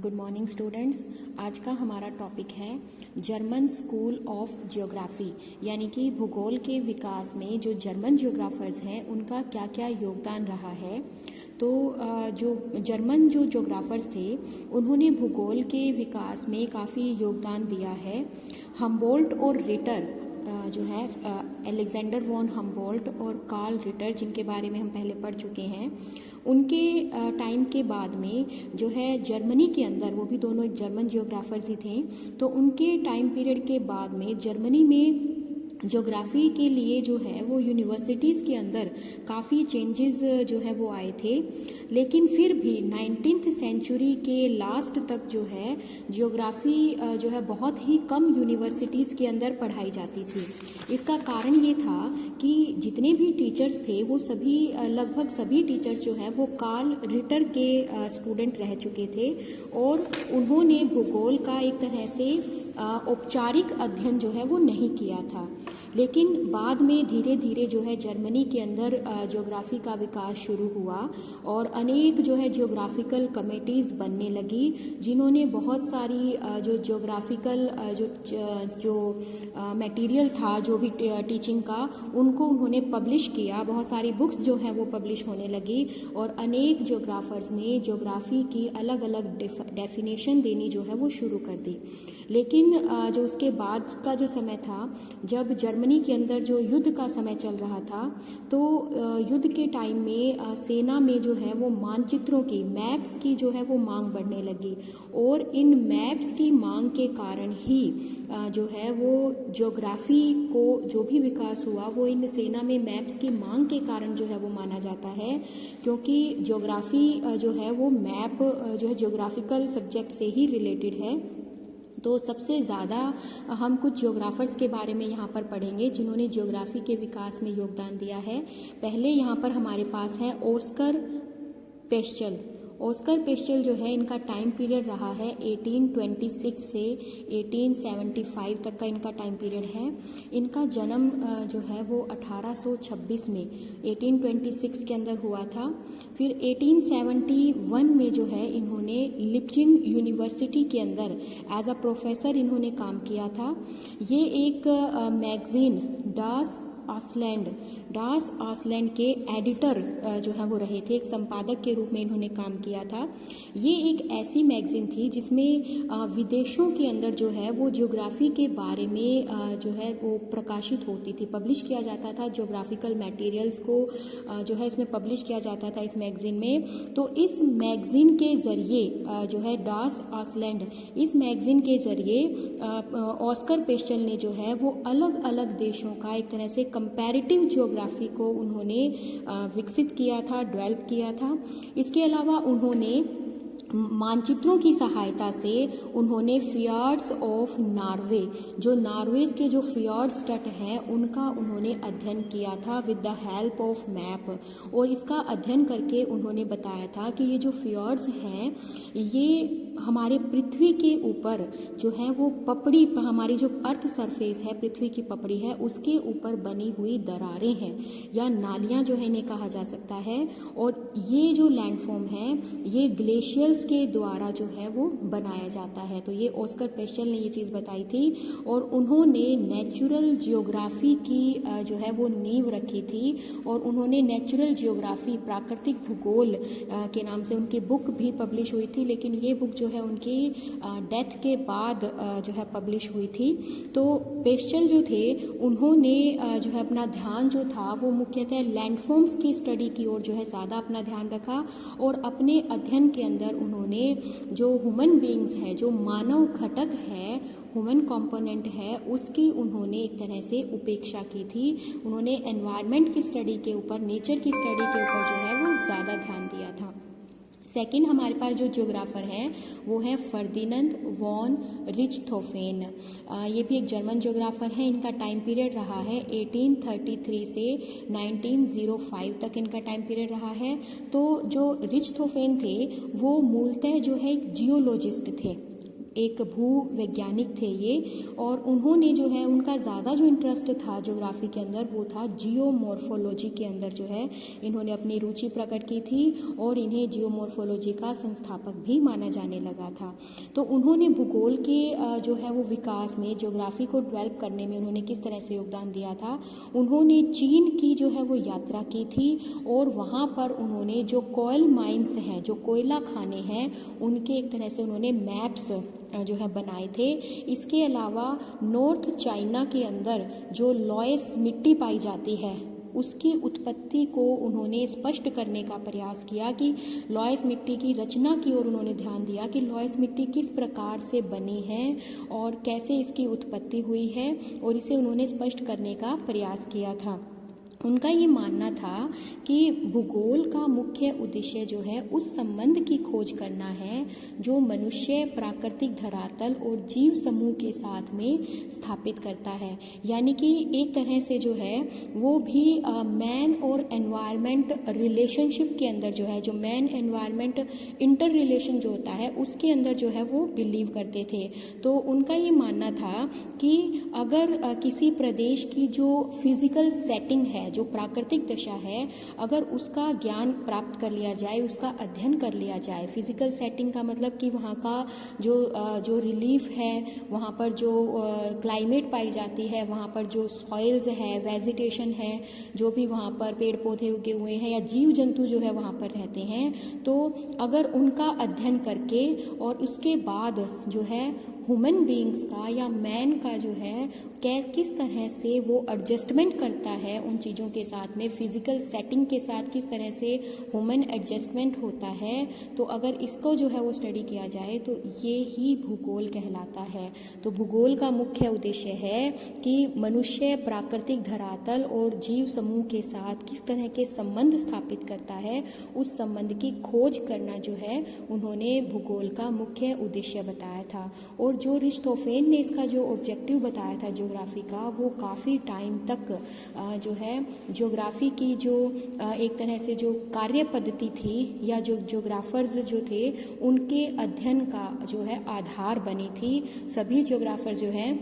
Good morning students. आज का हमारा टॉपिक है जर्मन स्कूल ऑफ जियोग्राफी, यानी कि भूगोल के विकास में जो जर्मन जियोग्राफर्स हैं उनका क्या क्या योगदान रहा है। तो जो जर्मन जो जियोग्राफर्स थे उन्होंने भूगोल के विकास में काफ़ी योगदान दिया है। हम्बोल्ट और रिटर जो है अलेक्जेंडर वॉन हम्बोल्ट और कार्ल रिटर, जिनके बारे में हम पहले पढ़ चुके हैं, उनके टाइम के बाद में जो है जर्मनी के अंदर, वो भी दोनों एक जर्मन जियोग्राफर्स ही थे, तो उनके टाइम पीरियड के बाद में जर्मनी में ज्योग्राफी के लिए जो है वो यूनिवर्सिटीज़ के अंदर काफ़ी चेंजेस जो है वो आए थे। लेकिन फिर भी 19th सेंचुरी के लास्ट तक जो है ज्योग्राफी जो है बहुत ही कम यूनिवर्सिटीज़ के अंदर पढ़ाई जाती थी। इसका कारण ये था कि जितने भी टीचर्स थे वो सभी लगभग सभी टीचर्स जो है वो कार्ल रिटर के स्टूडेंट रह चुके थे और उन्होंने भूगोल का एक तरह से औपचारिक अध्ययन जो है वो नहीं किया था। लेकिन बाद में धीरे धीरे जो है जर्मनी के अंदर ज्योग्राफी का विकास शुरू हुआ और अनेक जो है ज्योग्राफिकल कमेटीज़ बनने लगी, जिन्होंने बहुत सारी जो ज्योग्राफिकल जो मटेरियल था, जो भी टीचिंग का, उनको उन्होंने पब्लिश किया। बहुत सारी बुक्स जो हैं वो पब्लिश होने लगी और अनेक ज्योग्राफर्स ने ज्योग्राफी की अलग अलग डेफिनेशन देनी जो है वो शुरू कर दी। लेकिन जो उसके बाद का जो समय था, जब जर्मनी के अंदर जो युद्ध का समय चल रहा था, तो युद्ध के टाइम में सेना में जो है वो मानचित्रों की, मैप्स की जो है वो मांग बढ़ने लगी और इन मैप्स की मांग के कारण ही जो है वो ज्योग्राफी को जो भी विकास हुआ वो इन सेना में मैप्स की मांग के कारण जो है वो माना जाता है, क्योंकि ज्योग्राफी जो है वो मैप जो है ज्योग्राफिकल सब्जेक्ट से ही रिलेटेड है। तो सबसे ज़्यादा हम कुछ ज्योग्राफर्स के बारे में यहाँ पर पढ़ेंगे जिन्होंने ज्योग्राफी के विकास में योगदान दिया है। पहले यहाँ पर हमारे पास है ऑस्कर पेस्चल। ऑस्कर पेस्चल जो है, इनका टाइम पीरियड रहा है 1826 से 1875 तक का इनका टाइम पीरियड है। इनका जन्म जो है वो 1826 में 1826 के अंदर हुआ था। फिर 1871 में जो है इन्होंने लिप्जिंग यूनिवर्सिटी के अंदर एज अ प्रोफेसर इन्होंने काम किया था। ये एक मैगजीन डास आसलैंड के एडिटर जो है वो रहे थे, एक संपादक के रूप में इन्होंने काम किया था। ये एक ऐसी मैगजीन थी जिसमें विदेशों के अंदर जो है वो ज्योग्राफी के बारे में जो है वो प्रकाशित होती थी, पब्लिश किया जाता था। ज्योग्राफिकल मटेरियल्स को जो है इसमें पब्लिश किया जाता था इस मैगजीन में। तो इस मैगजीन के ज़रिए जो है डास आसलैंड, इस मैगजीन के ज़रिए ऑस्कर पेस्चल ने जो है वो अलग अलग देशों का एक तरह से कंपैरेटिव ज्योग्राफी को उन्होंने विकसित किया था, डेवलप किया था। इसके अलावा उन्होंने मानचित्रों की सहायता से उन्होंने फियर्ड्स ऑफ नॉर्वे, जो नॉर्वे के जो फियर्ड्स तट हैं उनका उन्होंने अध्ययन किया था with the help of map. और इसका अध्ययन करके उन्होंने बताया था कि ये जो फियर्ड्स हैं ये हमारे पृथ्वी के ऊपर जो है वो पपड़ी, हमारी जो अर्थ सरफेस है, पृथ्वी की पपड़ी है, उसके ऊपर बनी हुई दरारें हैं या नालियां जो है इन्हें कहा जा सकता है। और ये जो लैंडफॉर्म है ये ग्लेशियर्स के द्वारा जो है वो बनाया जाता है। तो ये ऑस्कर पेस्चल ने ये चीज़ बताई थी और उन्होंने नेचुरल जियोग्राफी की जो है वो नींव रखी थी। और उन्होंने नेचुरल जियोग्राफी, प्राकृतिक भूगोल के नाम से उनकी बुक भी पब्लिश हुई थी, लेकिन ये बुक जो है उनकी डेथ के बाद जो है पब्लिश हुई थी। तो पेस्चल जो थे उन्होंने जो है अपना ध्यान जो था वो मुख्यतः लैंडफॉर्म्स की स्टडी की ओर जो है ज़्यादा अपना ध्यान रखा और अपने अध्ययन के अंदर उन्होंने जो ह्यूमन बीइंग्स है, जो मानव घटक है, ह्यूमन कंपोनेंट है, उसकी उन्होंने एक तरह से उपेक्षा की थी। उन्होंने एनवायरनमेंट की स्टडी के ऊपर, नेचर की स्टडी के ऊपर जो है वो ज़्यादा ध्यान दिया था। सेकंड हमारे पास जो ज्योग्राफर हैं वो है फर्डिनेंड वॉन रिचथोफेन। ये भी एक जर्मन ज्योग्राफर हैं। इनका टाइम पीरियड रहा है 1833 से 1905 तक इनका टाइम पीरियड रहा है। तो जो रिचथोफेन थे वो मूलतः जो है एक जियोलॉजिस्ट थे। एक भू वैज्ञानिक थे ये, और उन्होंने जो है उनका ज़्यादा जो इंटरेस्ट था ज्योग्राफी के अंदर वो था जियोमॉर्फोलॉजी के अंदर जो है इन्होंने अपनी रुचि प्रकट की थी, और इन्हें जियोमॉर्फोलॉजी का संस्थापक भी माना जाने लगा था। तो उन्होंने भूगोल के जो है वो विकास में, ज्योग्राफी को डेवलप करने में उन्होंने किस तरह से योगदान दिया था। उन्होंने चीन की जो है वो यात्रा की थी, और वहाँ पर उन्होंने जो कोयल माइंस हैं, जो कोयला खाने हैं, उनके एक तरह से उन्होंने मैप्स जो है बनाए थे। इसके अलावा नॉर्थ चाइना के अंदर जो लॉयस मिट्टी पाई जाती है उसकी उत्पत्ति को उन्होंने स्पष्ट करने का प्रयास किया कि लॉयस मिट्टी की रचना की ओर उन्होंने ध्यान दिया कि लॉयस मिट्टी किस प्रकार से बनी है और कैसे इसकी उत्पत्ति हुई है, और इसे उन्होंने स्पष्ट करने का प्रयास किया था। उनका ये मानना था कि भूगोल का मुख्य उद्देश्य जो है उस संबंध की खोज करना है जो मनुष्य, प्राकृतिक धरातल और जीव समूह के साथ में स्थापित करता है। यानी कि एक तरह से जो है वो भी मैन और एनवायरनमेंट रिलेशनशिप के अंदर जो है, जो मैन एनवायरनमेंट इंटर रिलेशन जो होता है उसके अंदर जो है वो बिलीव करते थे। तो उनका ये मानना था कि अगर किसी प्रदेश की जो फिजिकल सेटिंग है, जो प्राकृतिक दशा है, अगर उसका ज्ञान प्राप्त कर लिया जाए, उसका अध्ययन कर लिया जाए, फिजिकल सेटिंग का मतलब कि वहाँ का जो रिलीफ है, वहाँ पर जो क्लाइमेट पाई जाती है, वहाँ पर जो सॉइल्स है, वेजिटेशन है, जो भी वहाँ पर पेड़ पौधे उगे हुए हैं या जीव जंतु जो है वहाँ पर रहते हैं, तो अगर उनका अध्ययन करके और उसके बाद जो है ह्यूमन बीइंग्स का या मैन का जो है किस तरह से वो एडजस्टमेंट करता है उन चीज़ों के साथ में, फिजिकल सेटिंग के साथ किस तरह से ह्यूमन एडजस्टमेंट होता है, तो अगर इसको जो है वो स्टडी किया जाए तो ये ही भूगोल कहलाता है। तो भूगोल का मुख्य उद्देश्य है कि मनुष्य प्राकृतिक धरातल और जीव समूह के साथ किस तरह के संबंध स्थापित करता है, उस संबंध की खोज करना जो है उन्होंने भूगोल का मुख्य उद्देश्य बताया था। और जो अरिस्टोफेन ने इसका जो ऑब्जेक्टिव बताया था ज्योग्राफी का, वो काफ़ी टाइम तक जो है ज्योग्राफी की जो एक तरह से जो कार्य पद्धति थी या जो ज्योग्राफर्स जो थे उनके अध्ययन का जो है आधार बनी थी। सभी ज्योग्राफर जो हैं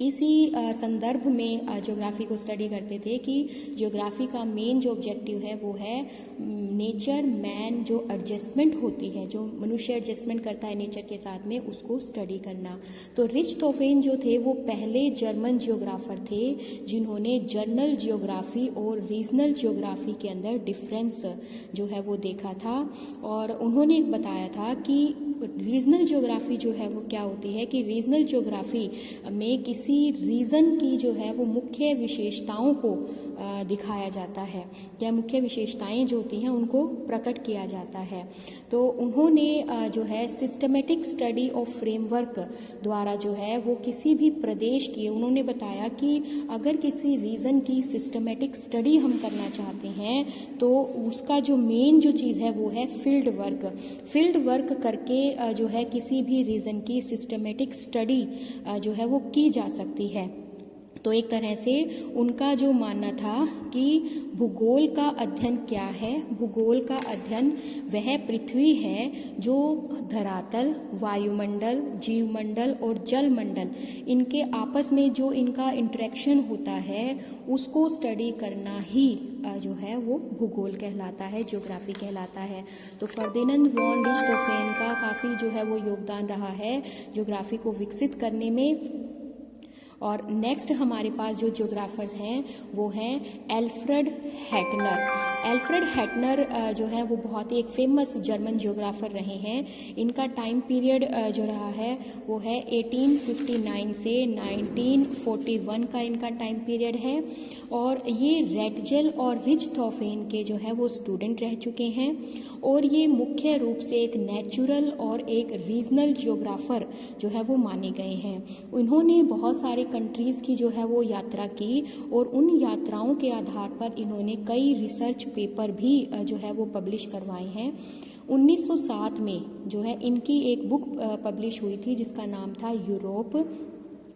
इसी संदर्भ में ज्योग्राफी को स्टडी करते थे कि ज्योग्राफी का मेन जो ऑब्जेक्टिव है वो है नेचर मैन जो एडजस्टमेंट होती है, जो मनुष्य एडजस्टमेंट करता है नेचर के साथ में, उसको स्टडी करना। तो रिच्टहोफेन जो थे वो पहले जर्मन जियोग्राफर थे जिन्होंने जर्नल जियोग्राफी और रीजनल जियोग्राफी के अंदर डिफरेंस जो है वो देखा था। और उन्होंने बताया था कि रीजनल जियोग्राफी जो है वो क्या होती है कि रीजनल जियोग्राफी में किसी रीजन की जो है वो मुख्य विशेषताओं को दिखाया जाता है, या मुख्य विशेषताएं जो होती हैं उनको प्रकट किया जाता है। तो उन्होंने जो है सिस्टमेटिक स्टडी ऑफ फ्रेमवर्क द्वारा जो है वो किसी भी प्रदेश की, उन्होंने बताया कि अगर किसी रीजन की सिस्टमेटिक स्टडी हम करना चाहते हैं तो उसका जो मेन जो चीज़ है वो है फील्ड वर्क। फील्ड वर्क करके जो है किसी भी रीजन की सिस्टमेटिक स्टडी जो है वो की जा सकती है। तो एक तरह से उनका जो मानना था कि भूगोल का अध्ययन क्या है, भूगोल का अध्ययन वह पृथ्वी है जो धरातल, वायुमंडल, जीवमंडल और जलमंडल, इनके आपस में जो इनका इंटरेक्शन होता है उसको स्टडी करना ही जो है वो भूगोल कहलाता है, ज्योग्राफी कहलाता है। तो फर्डिनेंड वॉन रिच्टहोफेन का काफ़ी जो है वो योगदान रहा है ज्योग्राफी को विकसित करने में। और नेक्स्ट हमारे पास जो ज्योग्राफर हैं वो हैं एल्फ्रेड हैटनर। एल्फ्रेड हैटनर जो है वो बहुत ही एक फेमस जर्मन ज्योग्राफर रहे हैं। इनका टाइम पीरियड जो रहा है वो है 1859 से 1941 का इनका टाइम पीरियड है। और ये रेटजेल और रिच्टहोफेन के जो है वो स्टूडेंट रह चुके हैं। और ये मुख्य रूप से एक नेचुरल और एक रीजनल जियोग्राफर जो है वो माने गए हैं। उन्होंने बहुत सारे कंट्रीज़ की जो है वो यात्रा की और उन यात्राओं के आधार पर इन्होंने कई रिसर्च पेपर भी जो है वो पब्लिश करवाए हैं। 1907 में जो है इनकी एक बुक पब्लिश हुई थी जिसका नाम था यूरोप।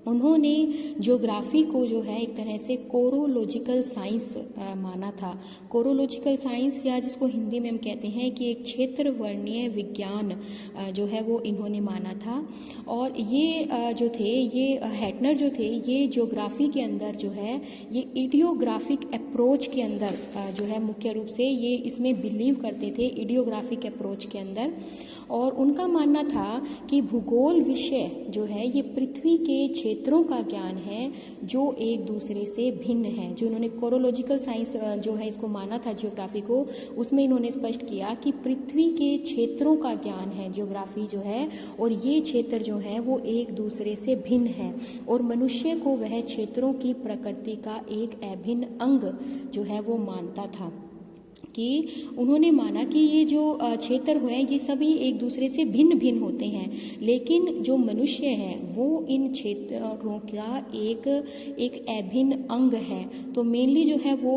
उन्होंने ज्योग्राफी को जो है एक तरह से कोरोलॉजिकल साइंस माना था। कोरोलॉजिकल साइंस, या जिसको हिंदी में हम कहते हैं कि एक क्षेत्र वर्णीय विज्ञान जो है वो इन्होंने माना था। और ये जो थे, ये हैटनर जो थे, ये ज्योग्राफी के अंदर जो है ये इडियोग्राफिक अप्रोच के अंदर जो है मुख्य रूप से ये इसमें बिलीव करते थे, इडियोग्राफिक अप्रोच के अंदर। और उनका मानना था कि भूगोल विषय जो है ये पृथ्वी के क्षेत्रों का ज्ञान है जो एक दूसरे से भिन्न है। जो उन्होंने कोरोलॉजिकल साइंस जो है इसको माना था ज्योग्राफी को, उसमें इन्होंने स्पष्ट किया कि पृथ्वी के क्षेत्रों का ज्ञान है ज्योग्राफी जो है, और ये क्षेत्र जो है वो एक दूसरे से भिन्न है, और मनुष्य को वह क्षेत्रों की प्रकृति का एक अभिन्न अंग जो है वो मानता था। कि उन्होंने माना कि ये जो क्षेत्र है ये सभी एक दूसरे से भिन्न भिन्न होते हैं, लेकिन जो मनुष्य है वो इन क्षेत्रों का एक अभिन्न अंग है। तो मेनली जो है वो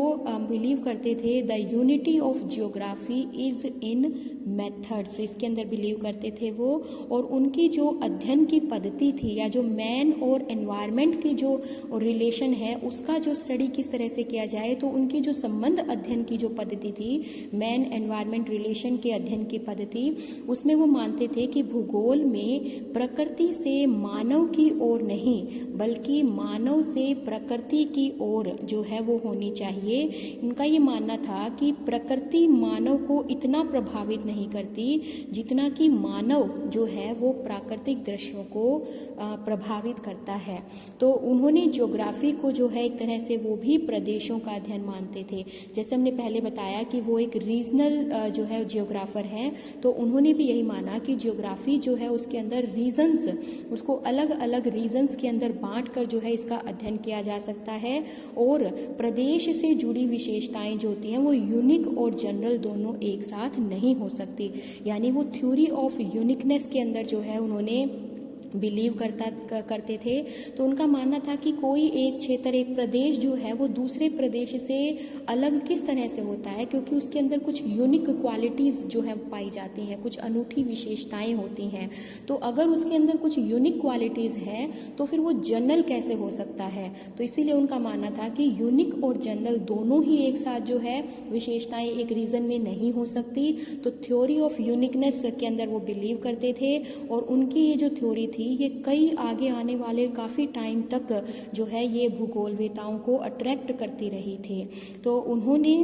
बिलीव करते थे the unity of geography is in methods, इसके अंदर बिलीव करते थे वो। और उनकी जो अध्ययन की पद्धति थी, या जो मैन और एनवायरनमेंट की जो रिलेशन है उसका जो स्टडी किस तरह से किया जाए, तो उनकी जो संबंध अध्ययन की जो पद्धति थी, मैन एनवायरनमेंट रिलेशन के अध्ययन की पद्धति, उसमें वो मानते थे कि भूगोल में प्रकृति से मानव की ओर नहीं बल्कि मानव से प्रकृति की ओर जो है वो होनी चाहिए। इनका ये मानना था कि प्रकृति मानव को इतना प्रभावित नहीं करती जितना कि मानव जो है वो प्राकृतिक दृश्यों को प्रभावित करता है। तो उन्होंने ज्योग्राफी को जो है एक तरह से वो भी प्रदेशों का अध्ययन मानते थे। जैसे हमने पहले बताया कि वो एक रीजनल जो है जियोग्राफर हैं, तो उन्होंने भी यही माना कि ज्योग्राफी जो है उसके अंदर रीजन्स, उसको अलग अलग रीजन्स के अंदर बांट कर जो है इसका अध्ययन किया जा सकता है, और प्रदेश से जुड़ी विशेषताएं जो होती हैं वो यूनिक और जनरल दोनों एक साथ नहीं हो सकती। यानी वो थ्योरी ऑफ यूनिकनेस के अंदर जो है उन्होंने बिलीव करते थे। तो उनका मानना था कि कोई एक क्षेत्र, एक प्रदेश जो है वो दूसरे प्रदेश से अलग किस तरह से होता है, क्योंकि उसके अंदर कुछ यूनिक क्वालिटीज़ जो है पाई जाती हैं, कुछ अनूठी विशेषताएं होती हैं। तो अगर उसके अंदर कुछ यूनिक क्वालिटीज़ हैं तो फिर वो जनरल कैसे हो सकता है। तो इसीलिए उनका मानना था कि यूनिक और जनरल दोनों ही एक साथ जो है विशेषताएं एक रीजन में नहीं हो सकती। तो थ्योरी ऑफ यूनिकनेस के अंदर वो बिलीव करते थे, और उनकी ये जो थ्योरी थी ये कई आगे आने वाले काफ़ी टाइम तक जो है ये भूगोलवेताओं को अट्रैक्ट करती रही थी। तो उन्होंने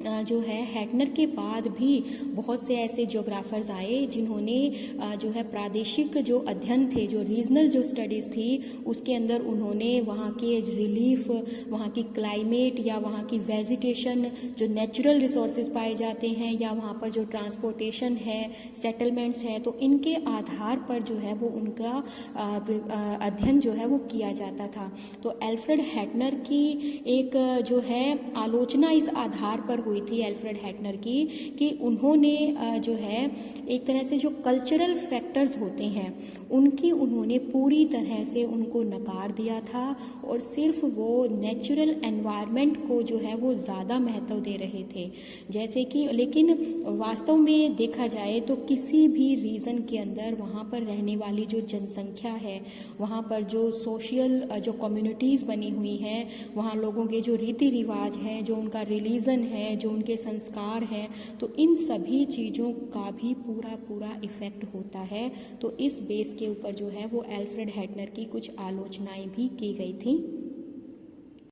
जो है हैटनर के बाद भी बहुत से ऐसे ज्योग्राफर्स आए जिन्होंने जो है प्रादेशिक जो अध्ययन थे, जो रीजनल जो स्टडीज़ थी उसके अंदर उन्होंने वहाँ के रिलीफ, वहाँ की क्लाइमेट या वहाँ की वेजिटेशन, जो नेचुरल रिसोर्सेज पाए जाते हैं, या वहाँ पर जो ट्रांसपोर्टेशन है, सेटलमेंट्स है, तो इनके आधार पर जो है वो उनका अध्ययन जो है वो किया जाता था। तो एल्फ्रेड हैटनर की एक जो है आलोचना इस आधार पर हुई थी एल्फ्रेड हैटनर की, कि उन्होंने जो है एक तरह से जो कल्चरल फैक्टर्स होते हैं उनकी उन्होंने पूरी तरह से उनको नकार दिया था, और सिर्फ वो नेचुरल एनवायरनमेंट को जो है वो ज़्यादा महत्व दे रहे थे। जैसे कि लेकिन वास्तव में देखा जाए तो किसी भी रीजन के अंदर वहाँ पर रहने वाली जो जनसंख्या है, वहाँ पर जो सोशल जो कम्युनिटीज़ बनी हुई हैं, वहाँ लोगों के जो रीति रिवाज हैं, जो उनका रिलीजन है, जो उनके संस्कार हैं, तो इन सभी चीज़ों का भी पूरा इफेक्ट होता है। तो इस बेस के ऊपर जो है वो एल्फ्रेड हैटनर की कुछ आलोचनाएं भी की गई थी।